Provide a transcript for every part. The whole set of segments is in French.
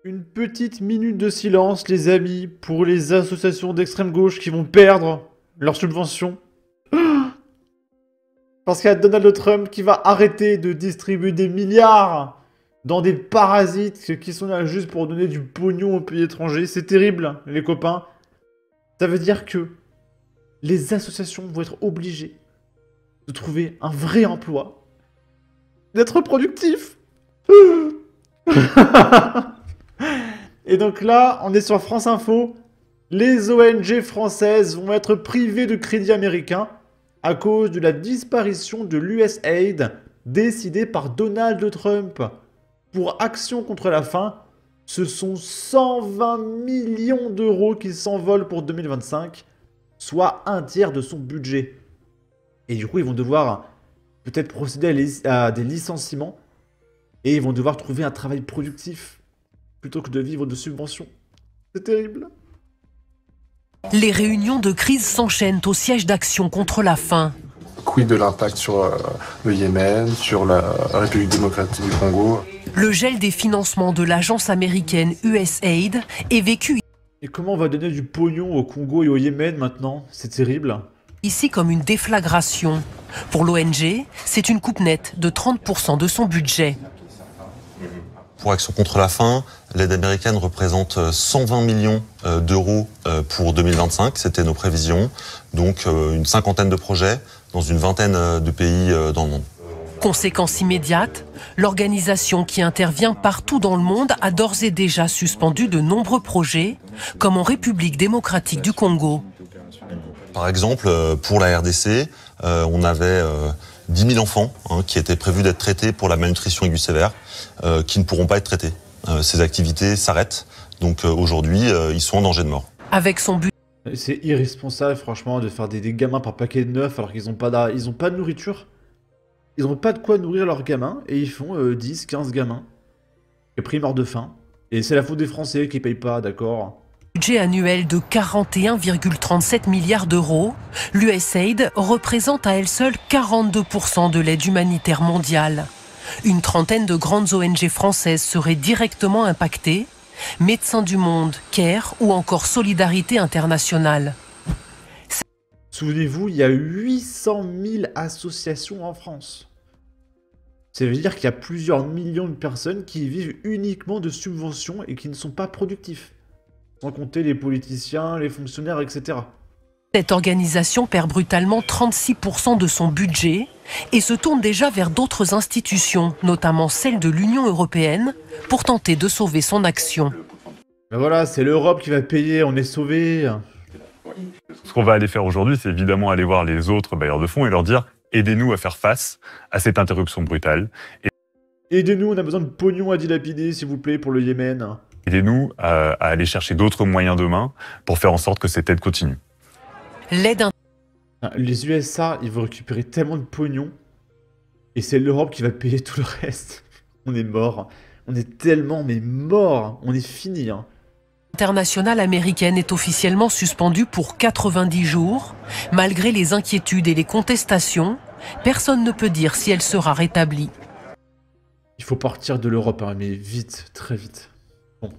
Une petite minute de silence, les amis, pour les associations d'extrême gauche qui vont perdre leur subvention. Parce qu'il y a Donald Trump qui va arrêter de distribuer des milliards dans des parasites qui sont là juste pour donner du pognon aux pays étrangers. C'est terrible, les copains. Ça veut dire que les associations vont être obligées de trouver un vrai emploi, d'être productifs. Et donc là, on est sur France Info. Les ONG françaises vont être privées de crédit américain à cause de la disparition de l'USAID décidée par Donald Trump. Pour Action contre la faim, ce sont 120 millions d'euros qui s'envolent pour 2025, soit un tiers de son budget. Et du coup, ils vont devoir peut-être procéder à des licenciements et ils vont devoir trouver un travail productif plutôt que de vivre de subventions. C'est terrible. Les réunions de crise s'enchaînent au siège d'Action contre la faim. Quid de l'impact sur le Yémen, sur la République démocratique du Congo. Le gel des financements de l'agence américaine USAID est vécu Et comment on va donner du pognon au Congo et au Yémen maintenant? C'est terrible. ici comme une déflagration. Pour l'ONG, c'est une coupe nette de 30% de son budget. Pour Action contre la faim, l'aide américaine représente 120 millions d'euros pour 2025, c'était nos prévisions. Donc une cinquantaine de projets dans une vingtaine de pays dans le monde. Conséquence immédiate, l'organisation qui intervient partout dans le monde a d'ores et déjà suspendu de nombreux projets, comme en République démocratique du Congo. Par exemple, pour la RDC, on avait 10 000 enfants qui étaient prévus d'être traités pour la malnutrition aiguë sévère, qui ne pourront pas être traités. Ces activités s'arrêtent, donc aujourd'hui, ils sont en danger de mort. Avec son budget. C'est irresponsable, franchement, de faire des gamins par paquet de 9 alors qu'ils n'ont pas, de nourriture. Ils n'ont pas de quoi nourrir leurs gamins et ils font 10, 15 gamins. Et après, ils meurent de faim. Et c'est la faute des Français qui payent pas, d'accord? Budget annuel de 41,37 milliards d'euros, l'USAID représente à elle seule 42% de l'aide humanitaire mondiale. Une trentaine de grandes ONG françaises seraient directement impactées, Médecins du Monde, CARE ou encore Solidarité Internationale. Souvenez-vous, il y a 800 000 associations en France. Ça veut dire qu'il y a plusieurs millions de personnes qui vivent uniquement de subventions et qui ne sont pas productifs. Sans compter les politiciens, les fonctionnaires, etc. Cette organisation perd brutalement 36% de son budget et se tourne déjà vers d'autres institutions, notamment celle de l'Union européenne, pour tenter de sauver son action. Ben voilà, c'est l'Europe qui va payer, on est sauvés. Ce qu'on va aller faire aujourd'hui, c'est évidemment aller voir les autres bailleurs de fonds et leur dire « Aidez-nous à faire face à cette interruption brutale. Aidez-nous, on a besoin de pognon à dilapider, s'il vous plaît, pour le Yémen. Aidez-nous à aller chercher d'autres moyens de main pour faire en sorte que cette aide continue. » L'aide. Les USA, ils vont récupérer tellement de pognon. Et c'est l'Europe qui va payer tout le reste. On est mort. On est tellement, mais mort. On est fini, hein. Internationale américaine est officiellement suspendue pour 90 jours. Malgré les inquiétudes et les contestations, personne ne peut dire si elle sera rétablie. Il faut partir de l'Europe, hein, mais vite, très vite. Bon.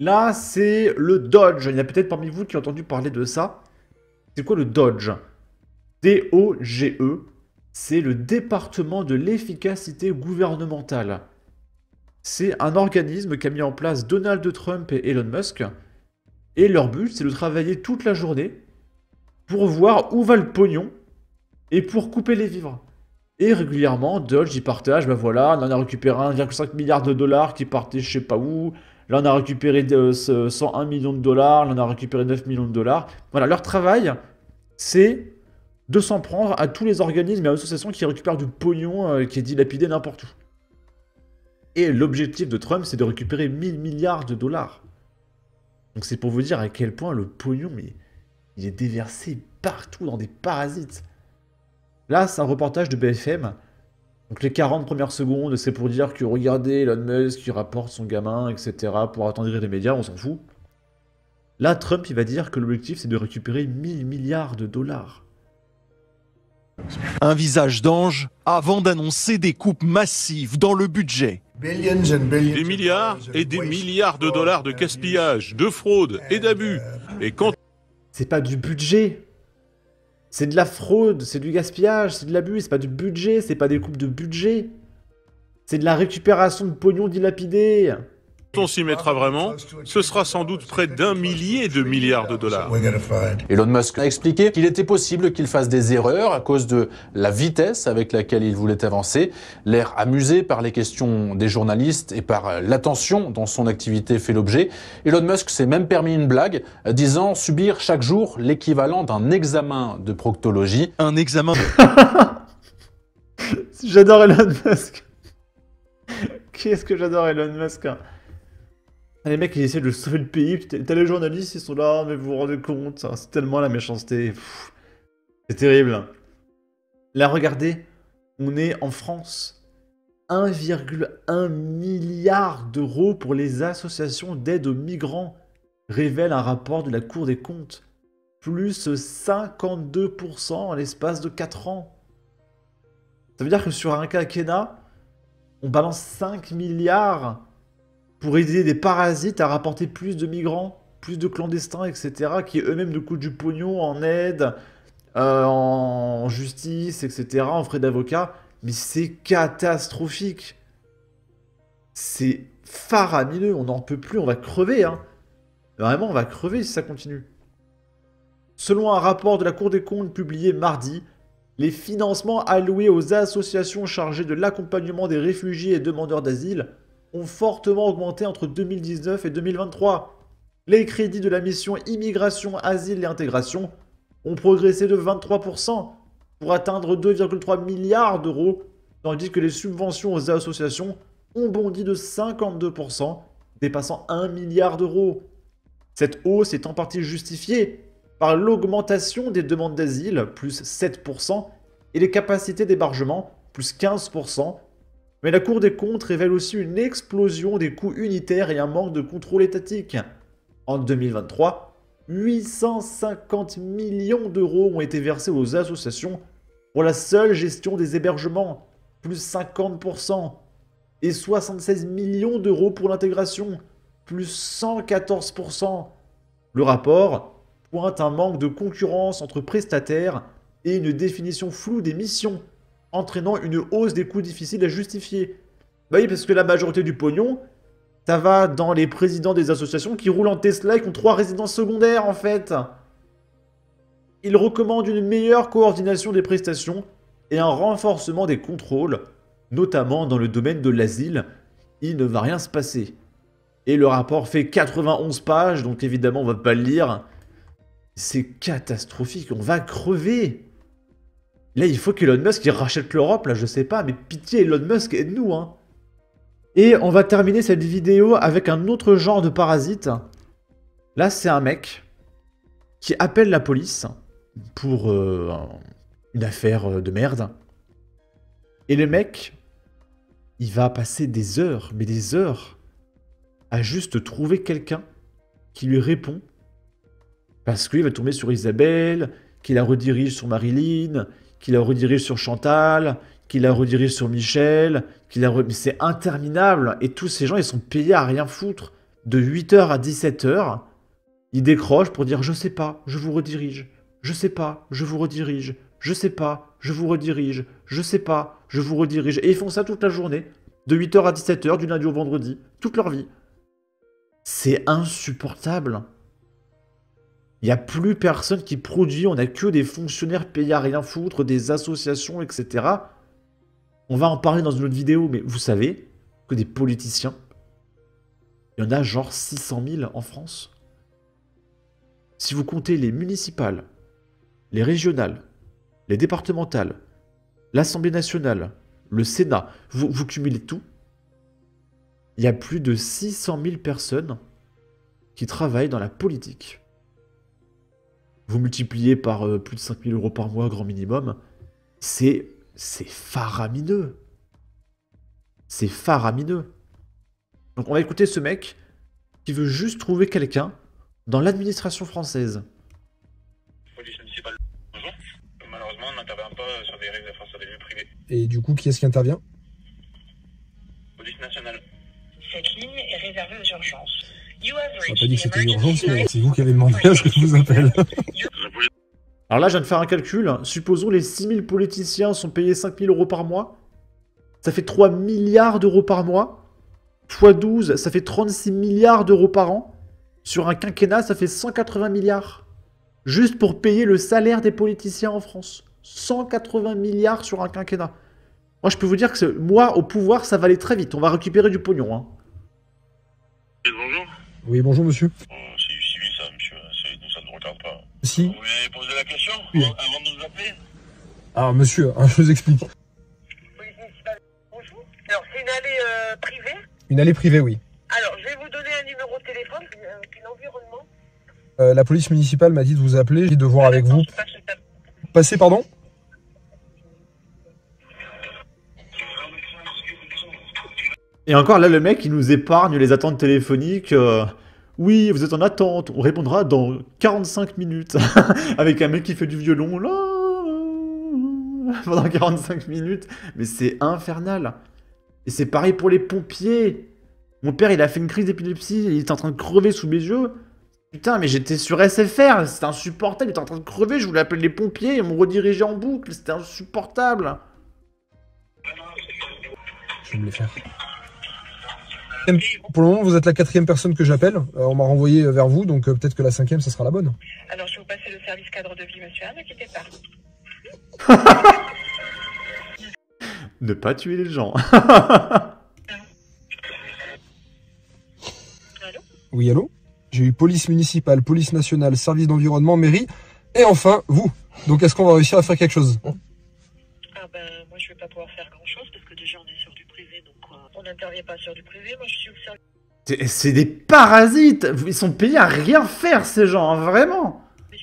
Là, c'est le Dodge. Il y a peut-être parmi vous qui ont entendu parler de ça. C'est quoi le Dodge? D-O-G-E. C'est le département de l'efficacité gouvernementale. C'est un organisme qu'a mis en place Donald Trump et Elon Musk. Et leur but, c'est de travailler toute la journée pour voir où va le pognon et pour couper les vivres. Et régulièrement, Dodge, il partage, ben voilà, on en a récupéré 1,5 milliard de dollars qui partaient je sais pas où. Là, on a récupéré 101 millions de dollars. Là, on a récupéré 9 millions de dollars. Voilà, leur travail, c'est de s'en prendre à tous les organismes et associations qui récupèrent du pognon qui est dilapidé n'importe où. Et l'objectif de Trump, c'est de récupérer 1000 milliards de dollars. Donc c'est pour vous dire à quel point le pognon, mais il est déversé partout dans des parasites. Là, c'est un reportage de BFM. Donc les 40 premières secondes, c'est pour dire que regardez Elon Musk qui rapporte son gamin, etc. pour attendrir les médias, on s'en fout. Là, Trump, il va dire que l'objectif, c'est de récupérer 1000 milliards de dollars. Un visage d'ange avant d'annoncer des coupes massives dans le budget. Des milliards et des milliards de dollars de gaspillage, de fraude et d'abus. Et quand C'est pas du budget. C'est de la fraude, c'est du gaspillage, c'est de l'abus, c'est pas du budget, c'est pas des coupes de budget. C'est de la récupération de pognon dilapidé. on s'y mettra vraiment, ce sera sans doute près d'1 millier de milliards de dollars. Elon Musk a expliqué qu'il était possible qu'il fasse des erreurs à cause de la vitesse avec laquelle il voulait avancer, l'air amusé par les questions des journalistes et par l'attention dont son activité fait l'objet. Elon Musk s'est même permis une blague, disant subir chaque jour l'équivalent d'un examen de proctologie. Un examen J'adore Elon Musk. Qu'est-ce que j'adore Elon Musk. Les mecs, ils essaient de sauver le pays. T'as les journalistes, ils sont là, mais vous vous rendez compte, c'est tellement la méchanceté. C'est terrible. Là, regardez, on est en France. 1,1 milliard d'euros pour les associations d'aide aux migrants, révèle un rapport de la Cour des comptes. Plus 52% en l'espace de 4 ans. Ça veut dire que sur un quinquennat, on balance 5 milliards pour aider des parasites à rapporter plus de migrants, plus de clandestins, etc., qui eux-mêmes nous coûtent du pognon en aide, en justice, etc., en frais d'avocat. Mais c'est catastrophique. C'est faramineux, on n'en peut plus, on va crever. Hein. Vraiment, on va crever si ça continue. Selon un rapport de la Cour des comptes publié mardi, les financements alloués aux associations chargées de l'accompagnement des réfugiés et demandeurs d'asile ont fortement augmenté entre 2019 et 2023. Les crédits de la mission Immigration, Asile et Intégration ont progressé de 23% pour atteindre 2,3 milliards d'euros, tandis que les subventions aux associations ont bondi de 52%, dépassant 1 milliard d'euros. Cette hausse est en partie justifiée par l'augmentation des demandes d'asile, plus 7%, et les capacités d'hébergement, plus 15%, mais la Cour des comptes révèle aussi une explosion des coûts unitaires et un manque de contrôle étatique. En 2023, 850 millions d'euros ont été versés aux associations pour la seule gestion des hébergements, plus 50%, et 76 millions d'euros pour l'intégration, plus 114%. Le rapport pointe un manque de concurrence entre prestataires et une définition floue des missions, entraînant une hausse des coûts difficiles à justifier. Bah oui, parce que la majorité du pognon, ça va dans les présidents des associations qui roulent en Tesla et qui ont 3 résidences secondaires, en fait. Ils recommandent une meilleure coordination des prestations et un renforcement des contrôles, notamment dans le domaine de l'asile. Il ne va rien se passer. Et le rapport fait 91 pages, donc évidemment on va pas le lire. C'est catastrophique, on va crever. Là, il faut qu'Elon Musk il rachète l'Europe, là, je sais pas, mais pitié, Elon Musk, aide-nous, hein. Et on va terminer cette vidéo avec un autre genre de parasite. Là, c'est un mec qui appelle la police pour une affaire de merde. Et le mec, il va passer des heures, mais des heures, à juste trouver quelqu'un qui lui répond. Parce qu'il va tomber sur Isabelle, qui la redirige sur Marilyn, qui la redirige sur Chantal, qui la redirige sur Michel, mais c'est interminable. Et tous ces gens, ils sont payés à rien foutre. De 8h à 17h, ils décrochent pour dire « Je sais pas, je vous redirige. Je sais pas, je vous redirige. Je sais pas, je vous redirige. Je sais pas, je vous redirige. » Et ils font ça toute la journée, de 8h à 17h, du lundi au vendredi, toute leur vie. C'est insupportable. Il n'y a plus personne qui produit, on n'a que des fonctionnaires payés à rien foutre, des associations, etc. On va en parler dans une autre vidéo, mais vous savez que des politiciens, il y en a genre 600 000 en France. Si vous comptez les municipales, les régionales, les départementales, l'Assemblée nationale, le Sénat, vous cumulez tout, il y a plus de 600 000 personnes qui travaillent dans la politique. Vous multipliez par plus de 5 000 € par mois, grand minimum, c'est faramineux. C'est faramineux. Donc on va écouter ce mec qui veut juste trouver quelqu'un dans l'administration française. Police municipale, bonjour. Malheureusement, on n'intervient pas sur des risques d'infraction des lieux privés. Et du coup, qui est-ce qui intervient? Police nationale. Cette ligne est réservée aux urgences. You have On n'a reached pas dit que the c'était une emergency urgence, line. c'est vous qui avez demandé à ce que je vous appelle. Alors là, je viens de faire un calcul. Supposons les 6000 politiciens sont payés 5000 € par mois. Ça fait 3 milliards d'euros par mois. X 12, ça fait 36 milliards d'euros par an. Sur un quinquennat, ça fait 180 milliards. Juste pour payer le salaire des politiciens en France. 180 milliards sur un quinquennat. Moi, je peux vous dire que moi, au pouvoir, ça va aller très vite. On va récupérer du pognon. Hein. Bonjour. Oui, bonjour monsieur. C'est du civil ça, monsieur. Ça ne nous regarde pas. Si. Vous voulez poser la question Oui. avant de nous appeler? Alors monsieur, je vous explique. Bonjour. Alors, c'est une allée privée. Une allée privée, oui. Alors, je vais vous donner un numéro de téléphone, puis l'environnement. La police municipale m'a dit de vous appeler et de voir avec vous. Passez, pardon? Et encore là, le mec, il nous épargne les attentes téléphoniques. Oui, vous êtes en attente. On répondra dans 45 minutes. Avec un mec qui fait du violon. Là, pendant 45 minutes. Mais c'est infernal. Et c'est pareil pour les pompiers. Mon père, il a fait une crise d'épilepsie. Il était en train de crever sous mes yeux. Putain, mais j'étais sur SFR. C'était insupportable. Il était en train de crever. Je voulais appeler les pompiers. Ils m'ont redirigé en boucle. C'était insupportable. Je vais me les faire. Pour le moment, vous êtes la 4e personne que j'appelle. On m'a renvoyé vers vous, donc peut-être que la 5e, ça sera la bonne. Alors, je vais vous passer le service cadre de vie, monsieur. Ne quittez pas. Ne pas tuer les gens. Allô? Oui, allô? J'ai eu police municipale, police nationale, service d'environnement, mairie, et enfin, vous. Donc est-ce qu'on va réussir à faire quelque chose? Ah ben, moi, je vais pas pouvoir faire grand-chose, parce que déjà, on est sur du privé, donc on n'intervient pas sur du privé. Moi, je suis au service. C'est des parasites. Ils sont payés à rien faire, ces gens, hein, vraiment.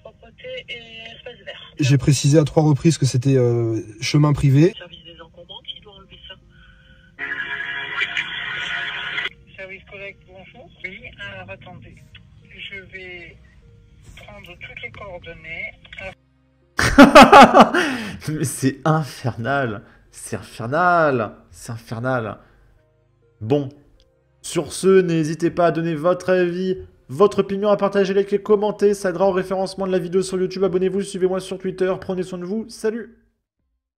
Propreté et espace vert. J'ai précisé à 3 reprises que c'était chemin privé. Service des encombrants qui doit enlever ça. Service collecte, bonjour. Oui, alors attendez. Je vais prendre toutes les coordonnées. Mais c'est infernal. C'est infernal. C'est infernal. Bon. Sur ce, n'hésitez pas à donner votre avis, votre opinion, à partager, liker, commenter. Ça aidera au référencement de la vidéo sur YouTube. Abonnez-vous, suivez-moi sur Twitter. Prenez soin de vous. Salut!